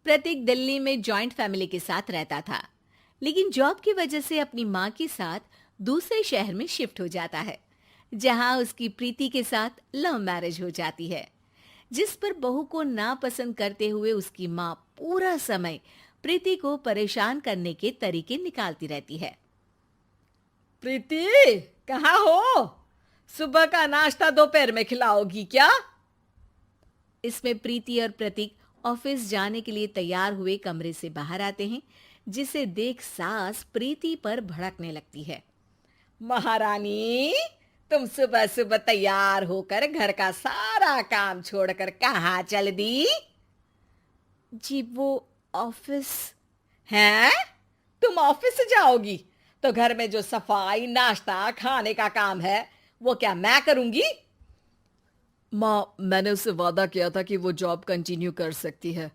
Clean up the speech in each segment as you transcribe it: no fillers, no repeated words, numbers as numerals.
प्रतीक दिल्ली में joint family के साथ रहता था, लेकिन जॉब की वजह से अपनी माँ के साथ दूसरे शहर में शिफ्ट हो जाता है, जहाँ उसकी प्रीति के साथ लव मैरिज हो जाती है, जिस पर बहू को नापसंद करते हुए उसकी माँ पूरा समय प्रीति को परेशान करने के तरीके निकालती रहती है। प्रीति, कहाँ हो? सुबह का नाश्ता दोपहर में खिलाओगी क्या? इसमें प्रीति और प्रतीक ऑफिस जाने के लिए तैयार हुए कमरे से बाहर आते हैं, जिसे देख सास प्रीति पर भड़कने लगती है। महारानी, तुम सुबह सुबह तैयार होकर घर का सारा काम छोड़कर कहाँ चल दी? जी वो ऑफिस। हैं? तुम ऑफिस जाओगी तो घर में जो सफाई, नाश्ता, खाने का काम है वो क्या मैं करूंगी? माँ, मैंने उससे वादा किया था कि वो जॉब कंटिन्यू कर सकती है।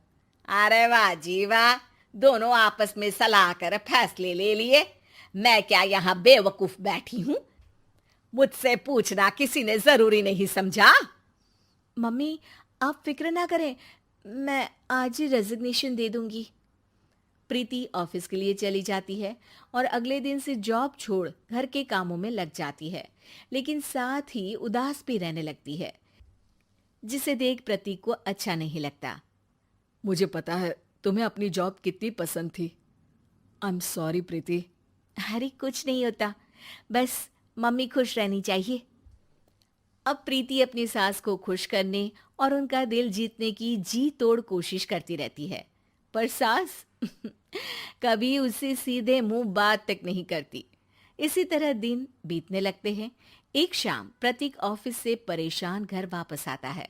अरे वाह जी वाह, दोनों आपस में सलाह कर फैसले ले लिए। मैं क्या यहाँ बेवकूफ बैठी हूँ? मुझसे पूछना किसी ने जरूरी नहीं समझा? मम्मी, आप फिक्र ना करें, मैं आज ही रेजिग्नेशन दे दूंगी। प्रीति ऑफिस के लिए चली जाती है और अगले दिन से जॉब छोड़ घर के कामों में लग जाती है, लेकिन साथ ही उदास भी रहने लगती है, जिसे देख प्रतीक को अच्छा नहीं लगता। मुझे पता है तुम्हें अपनी जॉब कितनी पसंद थी। आई एम सॉरी प्रीति। अरे कुछ नहीं होता, बस मम्मी खुश रहनी चाहिए। अब प्रीति अपनी सास को खुश करने और उनका दिल जीतने की जी तोड़ कोशिश करती रहती है, पर सास कभी उससे सीधे मुंह बात तक नहीं करती। इसी तरह दिन बीतने लगते हैं। एक शाम प्रतीक ऑफिस से परेशान घर वापस आता है।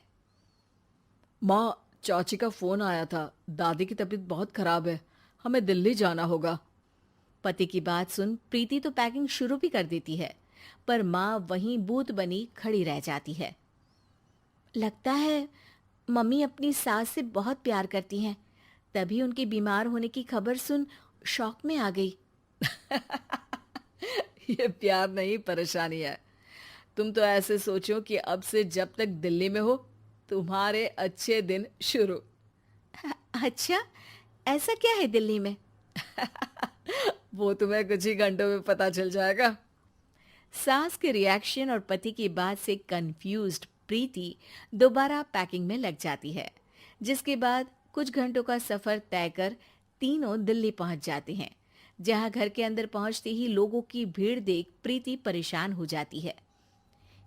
माँ, चाची का फोन आया था। दादी की तबीयत बहुत खराब है, हमें दिल्ली जाना होगा। पति की बात सुन प्रीति तो पैकिंग शुरू भी कर देती है, पर माँ वहीं बूत बनी खड़ी रह जाती है। लगता है मम्मी अपनी सास से बहुत प्यार करती हैं, तभी उनके बीमार होने की खबर सुन शॉक में आ गई। ये प्यार नहीं, परेशानी है। तुम तो ऐसे सोचो कि अब से जब तक दिल्ली में हो तुम्हारे अच्छे दिन शुरू। अच्छा, ऐसा क्या है दिल्ली में? वो तुम्हें कुछ ही घंटों में पता चल जाएगा। सास के रिएक्शन और पति की बात से कंफ्यूज्ड प्रीति दोबारा पैकिंग में लग जाती है, जिसके बाद कुछ घंटों का सफर तय कर तीनों दिल्ली पहुंच जाते हैं, जहां घर के अंदर पहुंचते ही लोगों की भीड़ देख प्रीति परेशान हो जाती है।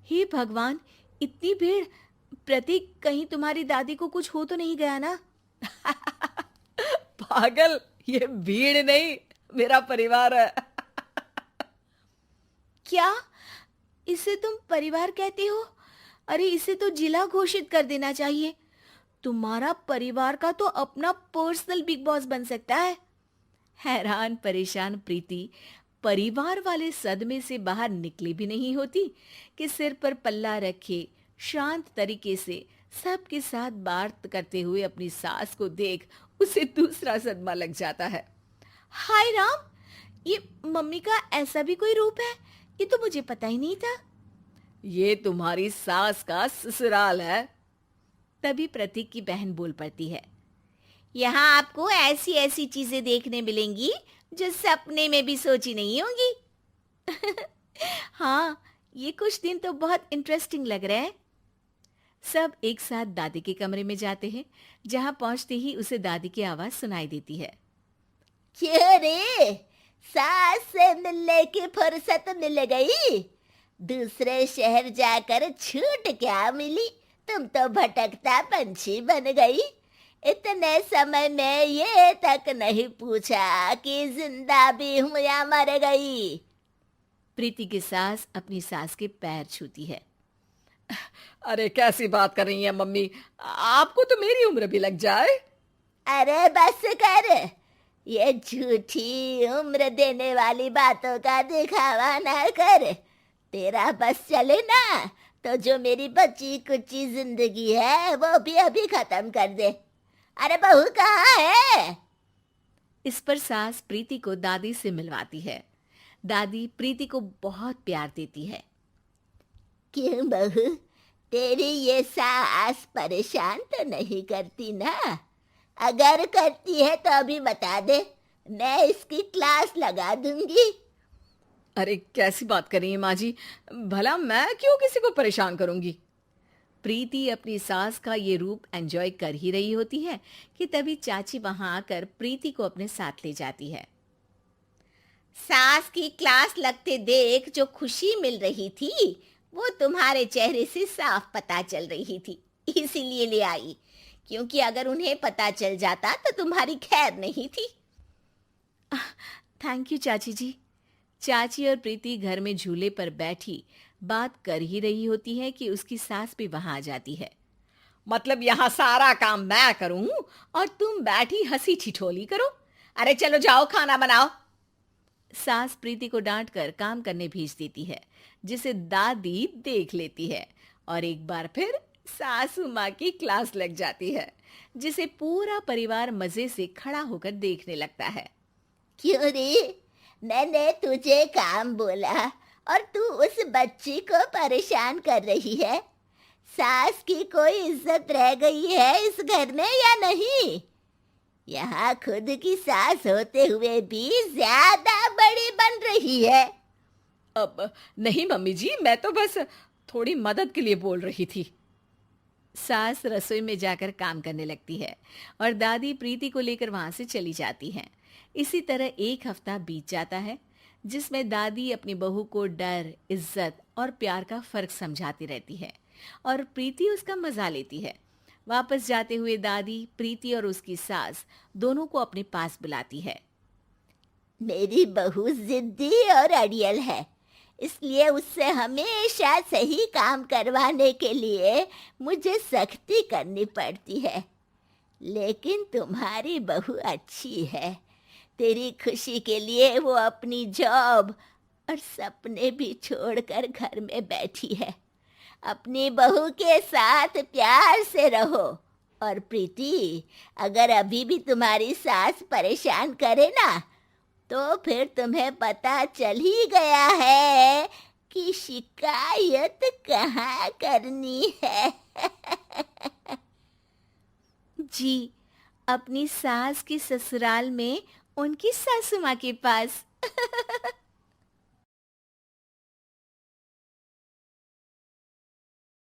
हे भगवान, इतनी भीड़! प्रतीक, कहीं तुम्हारी दादी को कुछ हो तो नहीं गया ना? पागल, ये भीड़ नहीं, मेरा परिवार है। क्या? इसे तुम परिवार कहते हो? अरे इसे तो जिला घोषित कर देना चाहिए। तुम्हारा परिवार का तो अपना पर्सनल बिग बॉस बन सकता है। हैरान परेशान प्रीति परिवार वाले सदमे से बाहर निकली भी नहीं होती कि सिर पर पल्ला रखे शांत तरीके से सबके साथ बात करते हुए अपनी सास को देख उसे दूसरा सदमा लग जाता है। हाय राम, ये मम्मी का ऐसा भी कोई रूप है? ये तो मुझे पता ही नहीं था। ये तुम्हारी सास का ससुराल है। तभी प्रतीक की बहन बोल पड़ती है। यहाँ आपको ऐसी ऐसी चीजें देखने मिलेंगी जो सपने में भी सोची नहीं होंगी। हाँ, ये कुछ दिन तो बहुत इंटरेस्टिंग लग रहे हैं। सब एक साथ दादी के कमरे में जाते हैं, जहाँ पहुंचते ही उसे दादी की आवाज सुनाई देती है। क्यों रे, सास से मिलने की फुर्सत मिल गई? दूसरे शहर जाकर छूट क्या मिली? तुम तो भटकता पंछी बन गई। इतने समय में ये तक नहीं पूछा कि जिंदा भी हूं या मर गई। प्रीति की सास अपनी सास के पैर छूती है। अरे कैसी बात कर रही है मम्मी, आपको तो मेरी उम्र भी लग जाए। अरे बस कर, ये झूठी उम्र देने वाली बातों का दिखावा ना कर। तेरा बस चले ना तो जो मेरी बची कुची जिंदगी है वो भी अभी खत्म कर दे। अरे बहू कहाँ है? इस पर सास प्रीति को दादी से मिलवाती है। दादी प्रीति को बहुत प्यार देती है। क्यों बहू, तेरी ये सास परेशान तो नहीं करती ना? अगर करती है तो अभी बता दे, मैं इसकी क्लास लगा दूंगी। अरे कैसी बात कर रही है माँ जी, भला मैं क्यों किसी को परेशान करूंगी। प्रीति अपनी सास का ये रूप एंजॉय कर ही रही होती है कि तभी चाची वहां आकर प्रीति को अपने साथ ले जाती है। सास की क्लास लगते देख जो खुशी मिल रही थी वो तुम्हारे चेहरे से साफ पता चल रही थी, इसीलिए ले आई, क्योंकि अगर उन्हें पता चल जाता तो तुम्हारी खैर नहीं थी। थैंक यू चाची जी। चाची और प्रीति घर में झूले पर बैठी बात कर ही रही होती है कि उसकी सास भी वहां आ जाती है। मतलब यहाँ सारा काम मैं करूं और तुम बैठी हंसी ठिठोली करो। अरे चलो जाओ खाना बनाओ। सास प्रीति को डांटकर काम करने भेज देती है, जिसे दादी देख लेती है और एक बार फिर सासू माँ की क्लास लग जाती है, जिसे पूरा परिवार मजे से खड़ा होकर देखने लगता है। क्यों रे, मैंने तुझे काम बोला और तू उस बच्ची को परेशान कर रही है। सास की कोई इज्जत रह गई है इस घर में या नहीं? यहाँ खुद की सास होते हुए भी ज्यादा बड़ी बन रही है। अब नहीं मम्मी जी, मैं तो बस थोड़ी मदद के लिए बोल रही थी। सास रसोई में जाकर काम करने लगती है और दादी प्रीति को लेकर वहां से चली जाती हैं। इसी तरह एक हफ्ता बीत जाता है, जिसमें दादी अपनी बहू को डर, इज्जत और प्यार का फर्क समझाती रहती है और प्रीति उसका मजा लेती है। वापस जाते हुए दादी प्रीति और उसकी सास दोनों को अपने पास बुलाती है। मेरी बहू जिद्दी और अड़ियल है, इसलिए उससे हमेशा सही काम करवाने के लिए मुझे सख्ती करनी पड़ती है। लेकिन तुम्हारी बहू अच्छी है, तेरी खुशी के लिए वो अपनी जॉब और सपने भी छोड़कर घर में बैठी है। अपनी बहू के साथ प्यार से रहो। और प्रीति, अगर अभी भी तुम्हारी सास परेशान करे ना, तो फिर तुम्हें पता चल ही गया है कि शिकायत कहाँ करनी है। जी, अपनी सास की ससुराल में उनकी सासू माँ के पास।